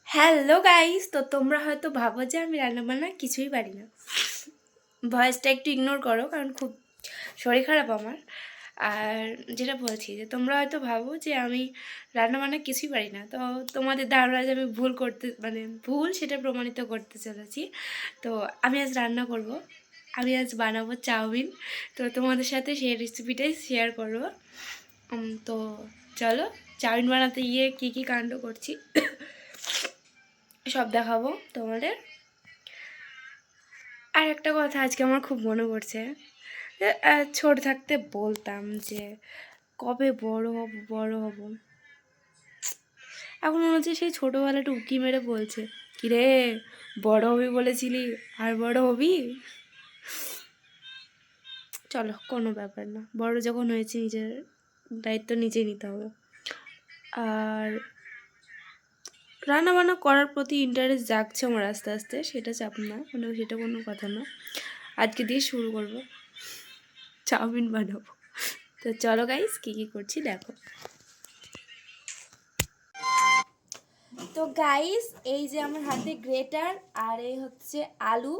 Hello guys, তো তোমরা হয়তো ভাবো যে আমি রান্নাবান্না কিছুই পারি না। ভয়েসটা একটু ইগনোর করো, কারণ খুব শরীর খারাপ আমার। আর যেটা বলছি যে তোমরা হয়তো ভাবো যে আমি রান্নাবান্না কিছুই পারি না, তো তোমাদের ধারণা যে আমি ভুল সেটা প্রমাণিত করতে চলেছি। তো আমি আজ রান্না করব, আমি আজ বানাবো চাউমিন। তো তোমাদের সাথে সেই রেসিপিটাই শেয়ার করবো। তো চলো, চাউমিন বানাতে গিয়ে কী কী কাণ্ড করছি সব দেখাবো তোমাদের। আর একটা কথা আজকে আমার খুব মনে পড়ছে, ছোট থাকতে বলতাম যে কবে বড় হব বড় হব। এখন মনে হচ্ছে সেই ছোটোবেলাটা উকি মেরে বলছে, কিরে বড় হবি বলেছিলি আর বড় হবি। চলো, কোনো ব্যাপার না, বড় যখন হয়েছে নিজের দায়িত্ব নিজেই নিতে হবে। আর রান্নাবান্না করার প্রতি ইন্টারেস্ট জাগছে আমার আস্তে আস্তে, সেটা চাপ না, সেটা কোনো কথা না। আজকে দিয়ে শুরু করব, চাউমিন বানাবো। তো চলো গাইস, কী কী করছি দেখো। তো গাইস, এই যে আমার হাতে গ্রেটার, আর এই হচ্ছে আলু,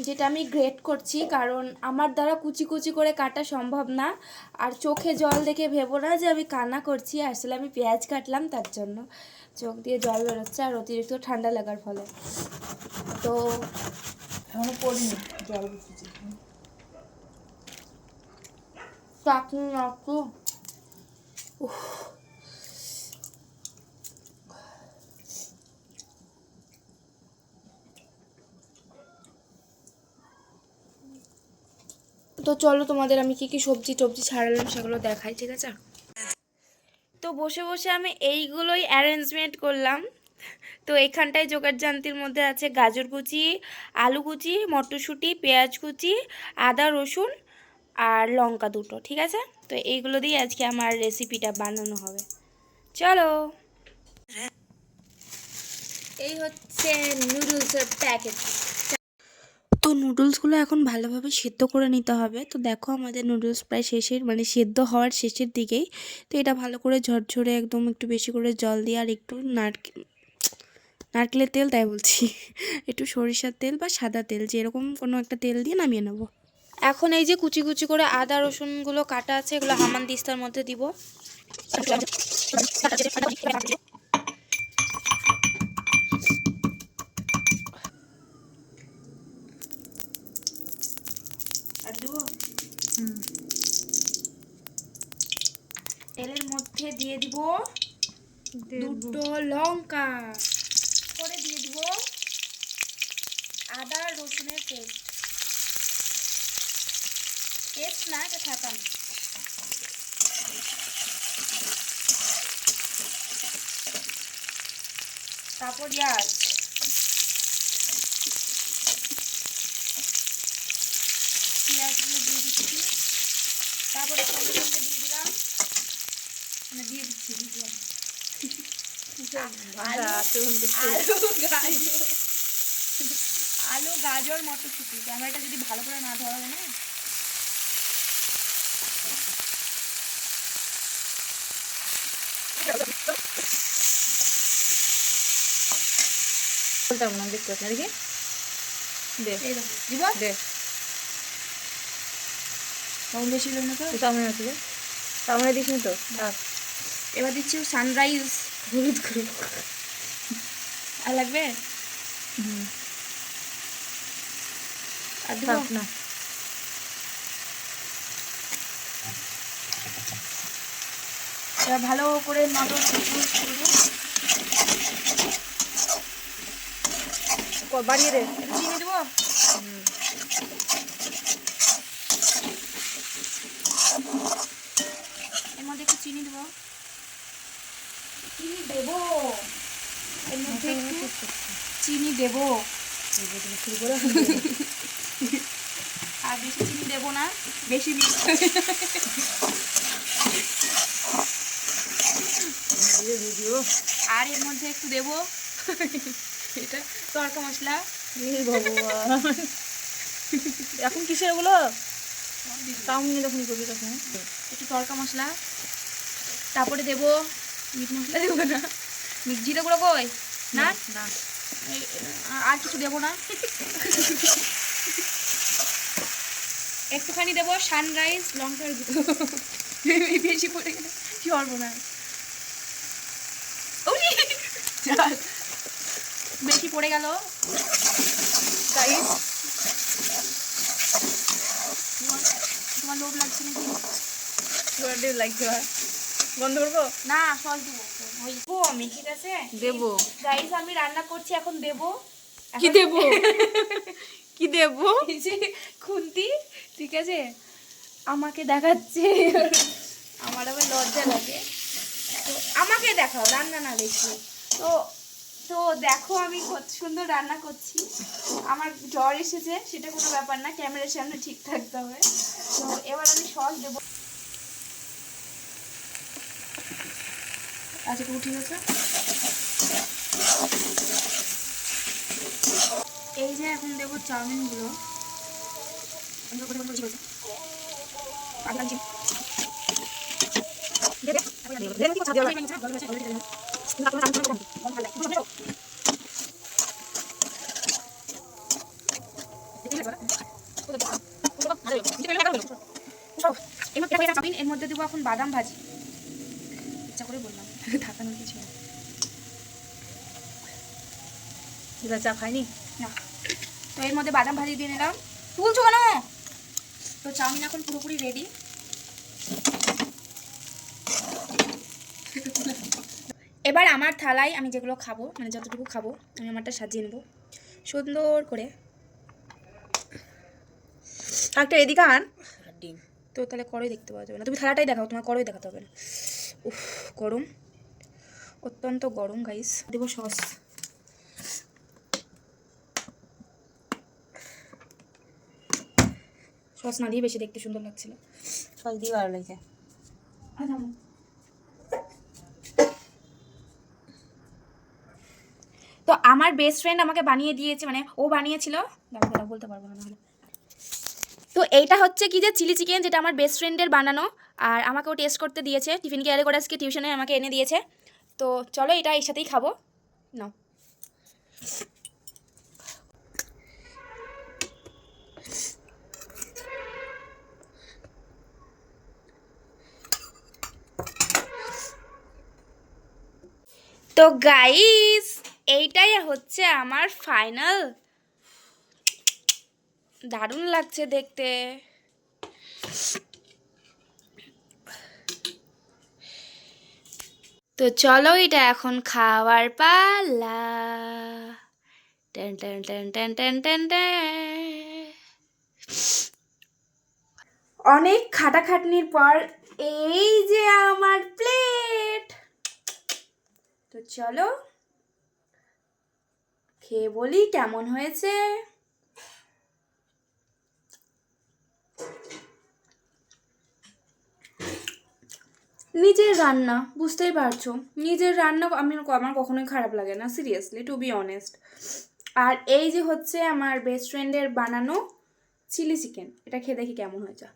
যেটা আমি গ্রেট করছি, কারণ আমার দ্বারা কুচি কুচি করে কাটা সম্ভব না। আর চোখে জল দেখে ভেবো না যে আমি কান্না করছি, আসলে আমি পেঁয়াজ কাটলাম, তার জন্য চোখ দিয়ে জল বেরোচ্ছে, আর অতিরিক্ত ঠান্ডা লাগার ফলে। তো এখনো পড়িনি, জল বসেছি। চাটনি রাখো। তো চলো, তোমাদের আমি কী কী সবজি টবজি ছাড়ালাম সেগুলো দেখাই, ঠিক আছে? তো বসে বসে আমি এইগুলোই অ্যারেঞ্জমেন্ট করলাম। তো এখানটায় জোগাড় জান্তির মধ্যে আছে গাজর কুচি, আলু কুচি, মটরশুঁটি, পেঁয়াজ কুচি, আদা রসুন আর লঙ্কা দুটো, ঠিক আছে? তো এইগুলো দিয়ে আজকে আমার রেসিপিটা বানানো হবে। চলো। এই হচ্ছে নুডলসের প্যাকেট। তো নুডলসগুলো এখন ভালোভাবে সেদ্ধ করে নিতে হবে। তো দেখো, আমাদের নুডলস প্রায় শেষের, সেদ্ধ হওয়ার শেষের দিকেই। তো এটা ভালো করে ঝরঝরে একদম একটু বেশি করে জল দিয়ে, আর একটু নারকেলের তেল, তাই বলছি, একটু সরিষার তেল বা সাদা তেল, যেরকম কোনো একটা তেল দিয়ে নামিয়ে নেব। এখন এই যে কুচি কুচি করে আদা রসুনগুলো কাটা আছে, এগুলো হামানদিস্তার মধ্যে দিব। আর দেবো, তেলের মধ্যে দিয়ে দিব দুটো লঙ্কা, করে দিয়ে দিব আদা রসুনের পেস্ট না, এটা ছাতাম। তারপর পেঁয়াজগুলো দিয়ে দিচ্ছি, তারপরে সঙ্গে সঙ্গে দিয়ে দিলাম, আলু গাজর মটরশুঁটি। ক্যামেরাটা যদি ভালো করে না ধরা হয় না। বলতাম না, দেখতে পাচ্ছি দেখি। দে দিব, দে, কম বেশি হলো না তো। সামনে আছে, সামনে দিসনি তো। এবার দিচ্ছি সানরাইজ হলুদ গুঁড়ো। আর লাগবে? আর দিব না, এবার ভালো করে নজর বাড়িয়ে দে। চিনি দেবো, এর মধ্যে একটু চিনি দেবো, চিনি দেবো, এর মধ্যে একটু চিনি দেবো। আর বেশি চিনি দেবো না, বেশি আর এর মধ্যে একটু দেবো এটা তড়কা মশলা। ভগবান, এখন কিসের এগুলো? চাউমিন যখন করবি তখন একটু তড়কা মশলা, তারপরে দেবো মিট মশলা, দেবো না, জিরে গুঁড়ো কই, না না আর কিছু দেবো না। একটুখানি দেবো সানরাইজ লঙ্কার গুঁড়ো। বেশি পড়ে গেলে কি করবো না, বেশি পড়ে গেল গাইস। তোমার লোভ লাগছে নাকি? লাগছে ভাই, বন্ধ করবো না সস দেবো, দেবো আমি, ঠিক আছে দেবো। গাইস আমি রান্না করছি, এখন দেবো। কি দেবো? কি দেবো? এই যে খুন্তি, ঠিক আছে, আমাকে দেখাচ্ছে, আমার আবার লজ্জা লাগে, তো আমাকে দেখাও, রান্না না দেখি। তো তো দেখো আমি কত সুন্দর রান্না করছি। আমার জ্বর এসেছে সেটা কোনো ব্যাপার না, ক্যামেরার সামনে ঠিক থাকতে হবে। তো এবার আমি সস দেবো। আচ্ছা তো ঠিক আছে, এই যে এখন দেবো চাউমিনগুলো। চাউমিন এর মধ্যে দেবো এখন বাদাম ভাজি, ইচ্ছা করে বললাম, থাকানোর কিছু না। চা খাইনি না, তো এর মধ্যে বাদাম ভাজি দিয়ে নিলাম। তুলছো কেন? তো চাউমিন এখন পুরোপুরি রেডি। এবার আমার থালায় আমি যেগুলো খাবো, মানে যতটুকু খাবো, আমি আমারটা সাজিয়ে নেবো সুন্দর করে। একটা এদিকে আন। তো তাহলে করই দেখতে পাওয়া যাবে না, তুমি থালাটাই দেখাও, তোমার করই দেখাতে হবে না। উফ গরম, অত্যন্ত গরম গাইস। দেবো সস, সস না দিয়ে বেশি দেখতে সুন্দর লাগছিল। সস দিয়ে ভালো লাগছে। তো আমার বেস্ট ফ্রেন্ড আমাকে বানিয়ে দিয়েছে, মানে ও বানিয়েছিল, দাঁড়াও বলতে পারবো না নাহলে। তো এইটা হচ্ছে কি যে চিলি চিকেন, যেটা আমার বেস্ট ফ্রেন্ডের বানানো, আর আমাকেও টেস্ট করতে দিয়েছে, টিফিন ক্যারি করে আজকে টিউশনে আমাকে এনে দিয়েছে। তো চলো এটা এর সাথেই খাবো নাও। তো গাইস এইটাই হচ্ছে আমার ফাইনাল, দারুণ লাগছে দেখতে। তো চলো এটা এখন খাওয়ার পালা। Ten ten ten ten ten ten ten. অনেক খাটাখাটনির পর এই যে আমার প্লেট। তো চলো খেয়ে বলি কেমন হয়েছে। নিজের রান্না, বুঝতেই পারছো, নিজের রান্না আমার কখনোই খারাপ লাগে না, সিরিয়াসলি, টু বি অনেস্ট। আর এই যে হচ্ছে আমার বেস্ট ফ্রেন্ডের বানানো চিলি চিকেন, এটা খেয়ে দেখি কেমন হয়েছে।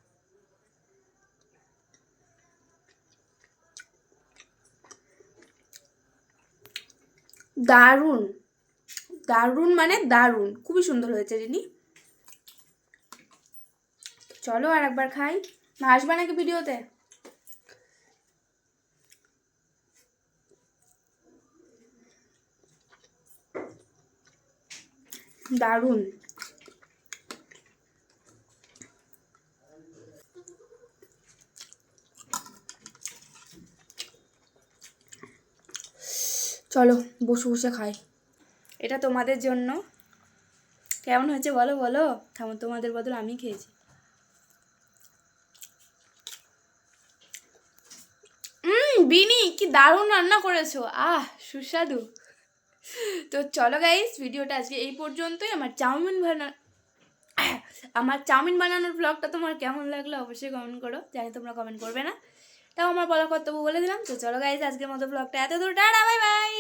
দারুণ দারুণ মানে দারুণ, খুবই সুন্দর হয়েছে রিনি। চলো আর একবার খাই। না আসবে নাকি ভিডিওতে? দারুণ। চলো বসে বসে খাই, এটা তোমাদের জন্য। কেমন হয়েছে বলো বলো, কেমন তোমাদের বদল আমি খেয়েছি। বিনি কি দারুণ রান্না করেছো, আহ সুস্বাদু। তো চলো গাইস ভিডিওটা আজকে এই পর্যন্তই। আমার চাউমিন বানানোর ব্লগটা তোমার কেমন লাগলো অবশ্যই কমেন্ট করো, জানি তোমরা কমেন্ট করবে না, তাও আমার বলার কর্তব্য বলে দিলাম। তো চলো গাইস আজকের মতো ব্লগটা এত দূর, টাটা বাই বাই।